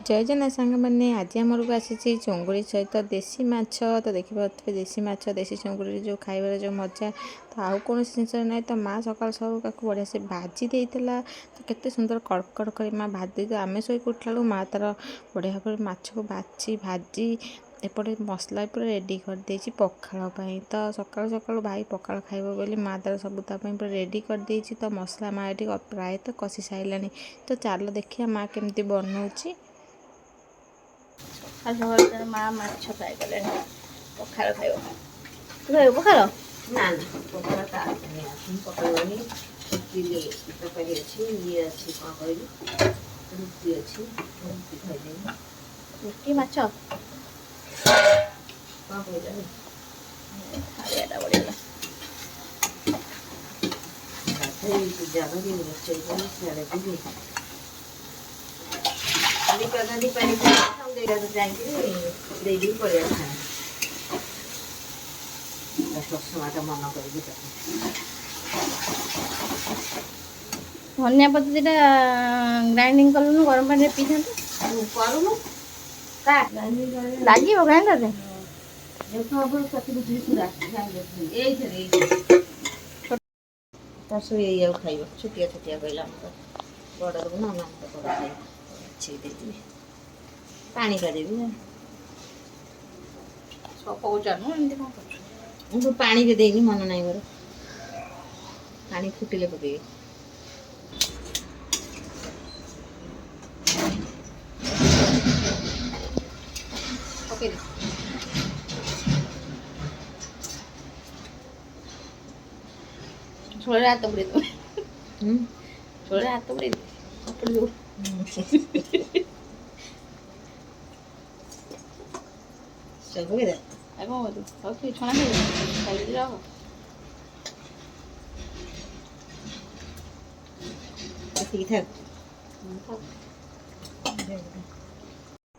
जय जना सांग मैंने आज आम को आसी चुंगुड़ी सहित देसी माछ तो देखिए देसी माछ देसी चुंगुड़ी जो खाइबार जो मजा तो आउ कौन जिनस ना तो माँ सकाल सब बढ़िया से भाजी देता तो केते सुंदर कड़कड़ कर माँ भाजी दे आम शोक उठला माँ तार बढ़िया भाव माछ को बाची भाजी एपटे मसला पूरा रेडी कर देछि पखाल तो सकाल सकाल भाई पखाल खाइब बोली माँ तार सब पूरा रेडी कर देछि तो मसला माँ ये प्राय तो कषि सारा तो चल देखिए माँ केमती बनाऊँगी माँ माछ फ्राए कले पखाल खाइब तू खाइब पखाल ना पखाल पकाइबनी चिली तरकारी अच्छी ये अच्छी कौन कह रुटी अच्छी रुटी खाइदेवी रुटी माछ कौन कह खाइबाटा बढ़िया पूजा करी रोषेई कर सियाड़े देवी कदी पानी जाइए पड़े ससुमाटा मन कर धनिया पत्र दुटा ग्राइंडिंग कलुन गरम पानी पी था करूँ लगे ग्राइंडर खाइब छुटिया छुटिया कहला बड़ देव ना बड़ खाइब अच्छी देवी पानी का देवी ମୁଁ ପାଣିରେ ଦେଇନି ମନ ନାହିଁ ମୋର ପାଣି ଫୁଟିଲେ ପକେଇବି ପକେଇ ଝୋଳରେ ହାତ ବୁଡ଼େଇ ଦେବ ଝୋଳରେ ହାତ ବୁଡ଼େଇ ଦେବ ସବୁ ଦେ ଆଉ କ'ଣ କରିବୁ ଆଉ କି ଛଣା ଖାଇବୁ ଖାଇବି ଯାଅ ଏତିକି ଥାଉ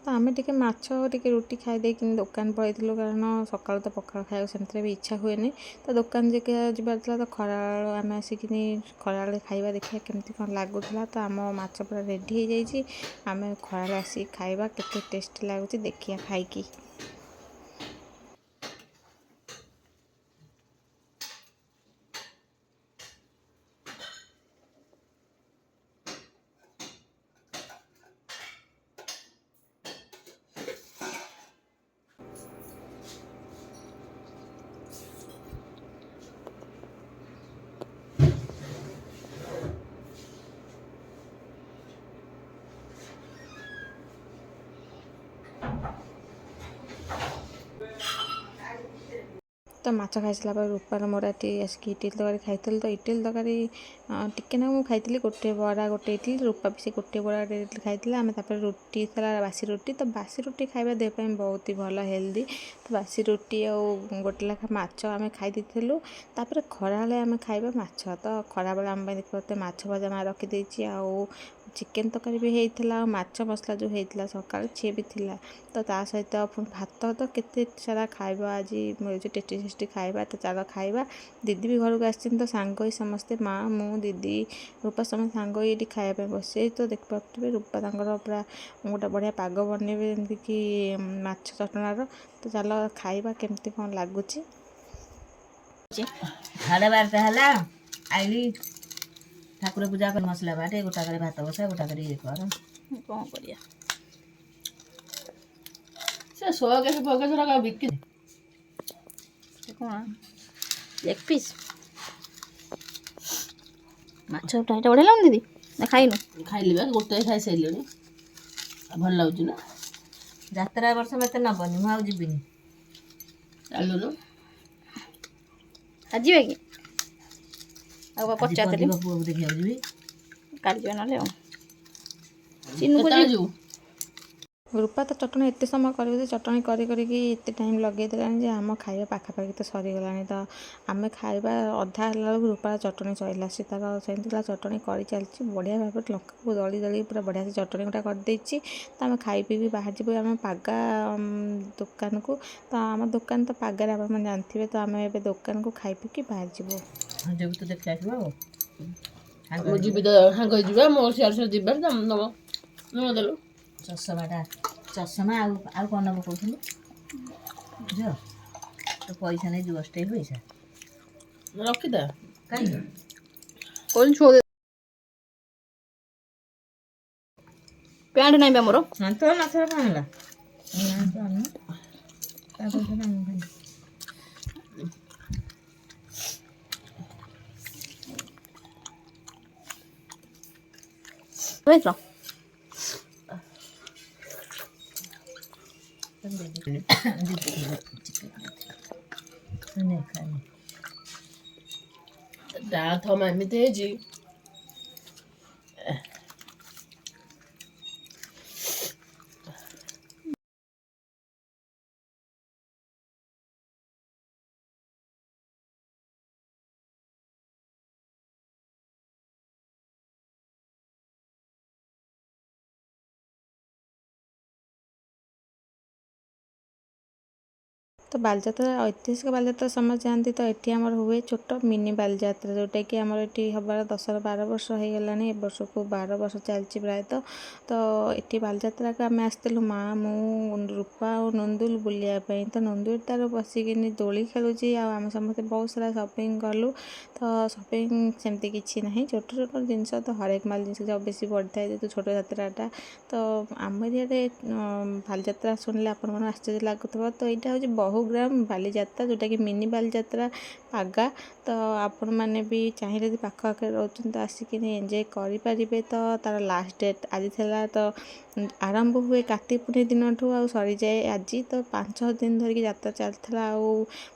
तो आम टे माछ टे रुटी खाईदे दुकान पलू कारण सका तो पखाल खाया सेमती भी इच्छा हुए तो दुकान जबार तो खरा आम आसिक खरा खाइबा देखिए केमती कौन लगुला तो आम माछ पूरा रेडी हो जाइए आम खरा आसिक खाइबा केते टेस्ट लगुच देखिए खाई तो माछ खाई सारा रूपार मोर आसिक इटिल तरकारी खाई तो इटिल तरकारी टिके ना मुझे खाई गोटे बड़ा गोटे इटिल रूपा भी से गोटे बड़ा इटिल खाई आम रुटी था बासी रुटी तो बासी रुटी खाଇବା देह बहुत ही भल हेल्दी तो बासी रुटी और गोटे लेखा माछ आम खाई तापर खरा आम खाइबा माछ तो खरा बेला आम देखते माछ भजा माँ रखीदे चिकेन तरकारी भी होता माछ मसला जो होता सका सी भी थिला तो ता सहित भात तो केते सारा खाइबा आज मिलूँ टेस्टी टेस्टी खाइबा तो चल खाइबा दीदी भी घर को आसी तो सांग ही समस्ते माँ मु दीदी रूपा समस्त सांग ये खायापी बसे तो देख पारे रूपा तर पूरा गोटे बढ़िया पाग बनइबे जमी कि माछ चटणार तो चल खाइबा केमती कौन लगुच 12:30 आइली ठाकुर पूजा कर मसला बाटे गोटा करे भात बसा गोटा करे ये कर कौन करिया से सो के पके थोड़ा का बिक कौन लेग पीस माछ टाइटा बढ़िया लाउन दीदी ना खाइनु खाइली बा गोटे खाई सैलिनी भल लागु ना यात्रा वर्ष मते नबनी मु आ जिबिनी चालू आज कि ଆଉ ପଚାରିଥିଲି ପୁଅକୁ ଦେଖିବାକୁ ଯିବି କାଲି ଯିବା ନହେଲେ ଆଉ ଚିନୁ रूपा तो चटणी एत समय कर चटणी करते टाइम लगेदेलानी आम खाଇବା पाखापाखि तो सरीगला तो आम खाଇବା अधा है रूपा चटणी सरला सी तार से चटणी कर चलती बढ़िया भाव लंका को दली दली पूरा बढ़िया से चटणी गुटा करदे तो आम खाई पी बाहर जीव आम पागा दुकान को तो आम दुकान तो पागार आप जानते तो आम ए दुकान को खाई पी बाहर जीव तो देखा जी तो हाँ कह मो सियार से जीवार दम देलु ଚଷମା ଆଉ କ'ଣ ନେବ କହୁଥିଲି ଝିଅ ତ ପଇସା ନେଇଯିବ ଅଷ୍ଟେଇ ପଇସା ରଖିଦେ କାହିଁକି ପ୍ୟାଣ୍ଟ ନାହିଁ ବା ମୋର। ହଁ ତୋ ନଥର କ'ଣ ହେଲା ତା ପଇସା ବୁଝିଲ ଥମ ଏମିତି ହେଇଛି ତ ବାଲିଯାତ୍ରା ଐତିହାସିକ ବାଲିଯାତ୍ରା ସମସ୍ତେ ଯାଆନ୍ତି। ତ ଏଠି ଆମର ହୁଏ ଛୋଟ ମିନି ବାଲିଯାତ୍ରା, ଯେଉଁଟାକି ଆମର ଏଠି ହେବାର 10-12 ବର୍ଷ ହେଇଗଲାଣି। ଏ ବର୍ଷକୁ 12 ବର୍ଷ ଚାଲିଛି ପ୍ରାୟତଃ। ତ ଏଠି ବାଲିଯାତ୍ରାକୁ ଆମେ ଆସିଥିଲୁ ମା, ମୁଁ, ରୂପା ଆଉ ନନ୍ଦୁଲ ବୁଲିବା ପାଇଁ। ତ ନନ୍ଦୁଲ ତାର ବସିକିନି ଦୋଳି ଖେଳୁଛି, ଆଉ ଆମେ ସମସ୍ତେ ବହୁତ ସାରା ସପିଂ କଲୁ। ତ ସପିଂ ସେମିତି କିଛି ନାହିଁ, ଛୋଟ ଛୋଟ ଜିନିଷ ତ ହରେକ ମାଲ ଜିନିଷ ସବୁ ବେଶୀ ପଡ଼ିଥାଏ ଯେହେତୁ ଛୋଟ ଯାତ୍ରାଟା। ତ ଆମ ଏରିଆରେ ବାଲିଯାତ୍ରା ଶୁଣିଲେ ଆପଣମାନଙ୍କୁ ଆଶ୍ଚର୍ଯ୍ୟ ଲାଗୁଥିବ। ତ ଏଇଟା ହେଉଛି ବହୁଗ୍ରାମ ବାଲିଯାତ୍ରା, ଯେଉଁଟାକି ମିନି ବାଲିଯାତ୍ରା ପାଗା। ତ ଆପଣମାନେ ବି ଚାହିଁଲେ ଯଦି ପାଖ ଆଖରେ ରହୁଛନ୍ତି ତ ଆସିକିନି ଏନ୍ଜୟ କରିପାରିବେ। ତ ତାର ଲାଷ୍ଟ ଡେଟ୍ ଆଜି ଥିଲା। ତ ଆରମ୍ଭ ହୁଏ କାର୍ତ୍ତିକ ପୂର୍ଣ୍ଣିମା ଦିନଠୁ ଆଉ ସରିଯାଏ ଆଜି। ତ 5-6 ଦିନ ଧରିକି ଯାତ୍ରା ଚାଲିଥିଲା। ଆଉ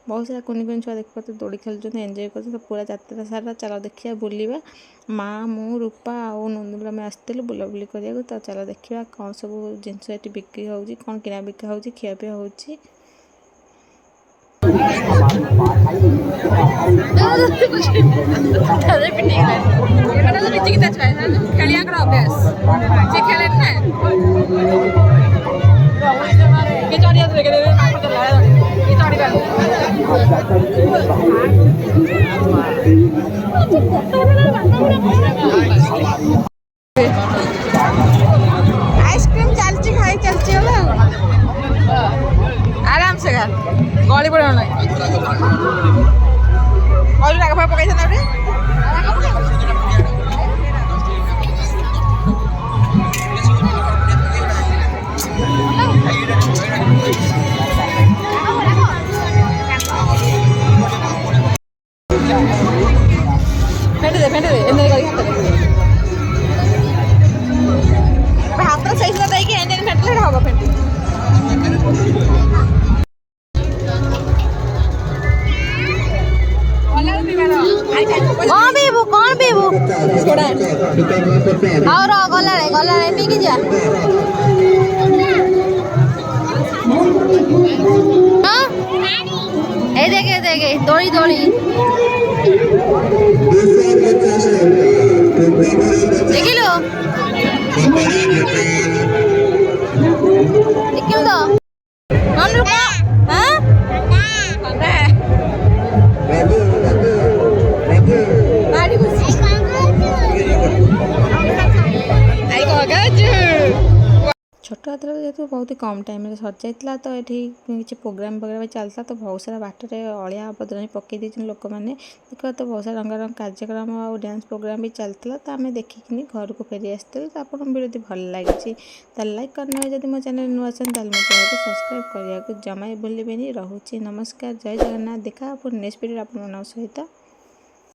ବହୁତ ସାରା କୁନି କୁନି ଛୁଆ ଦେଖିପାରୁଥିବେ ଦୋଳି ଖେଳୁଛନ୍ତି, ଏନ୍ଜୟ କରୁଛନ୍ତି। ତ ପୁରା ଯାତ୍ରା ସାରା ଚାଲ ଦେଖିବା ବୁଲିବା। ମା, ମୁଁ, ରୂପା ଆଉ ନନ୍ଦୁଲ ଆମେ ଆସିଥିଲୁ ବୁଲାବୁଲି କରିବାକୁ। ତ ଚାଲ ଦେଖିବା କ'ଣ ସବୁ ଜିନିଷ ଏଠି ବିକ୍ରି ହେଉଛି, କ'ଣ କିଣା ବିକା ହେଉଛି, ଖିଆପିଆ ହେଉଛି। आइसक्रीम चलती खाई चलती आराम से खा गली पड़े ना और टाका फाका पकाई था फेंटे दे एंदे करी हाथ सही से देई के एंदे फेंटले होगा फेंटे कौन पीबू और गला पी के जा देखे दौड़ी देखिलो देखिलो तो कौन रुका हाँ छोट यात्रा जेहतु बहुत ही कम टाइम सर जाता। तो ये किसी प्रोग्राम वगैरह चलता। तो बहुत सारा बाटर अलिया आबद्रा पकई देते लोक मैंने देखा। तो बहुत सारा रंगारंग कार्यक्रम और डांस प्रोग्राम भी चलता। तो आम देखिकी घर को फेरी आसते। तो आपको वीडियो भल लगी तो लाइक करना जब मो चैनल नुआ अच्छे तो चैनल सब्सक्राइब करने को जमा भूलें। रोचे नमस्कार, जय जगन्नाथ। देखा नेक्स्ट वीडियो आप सहित।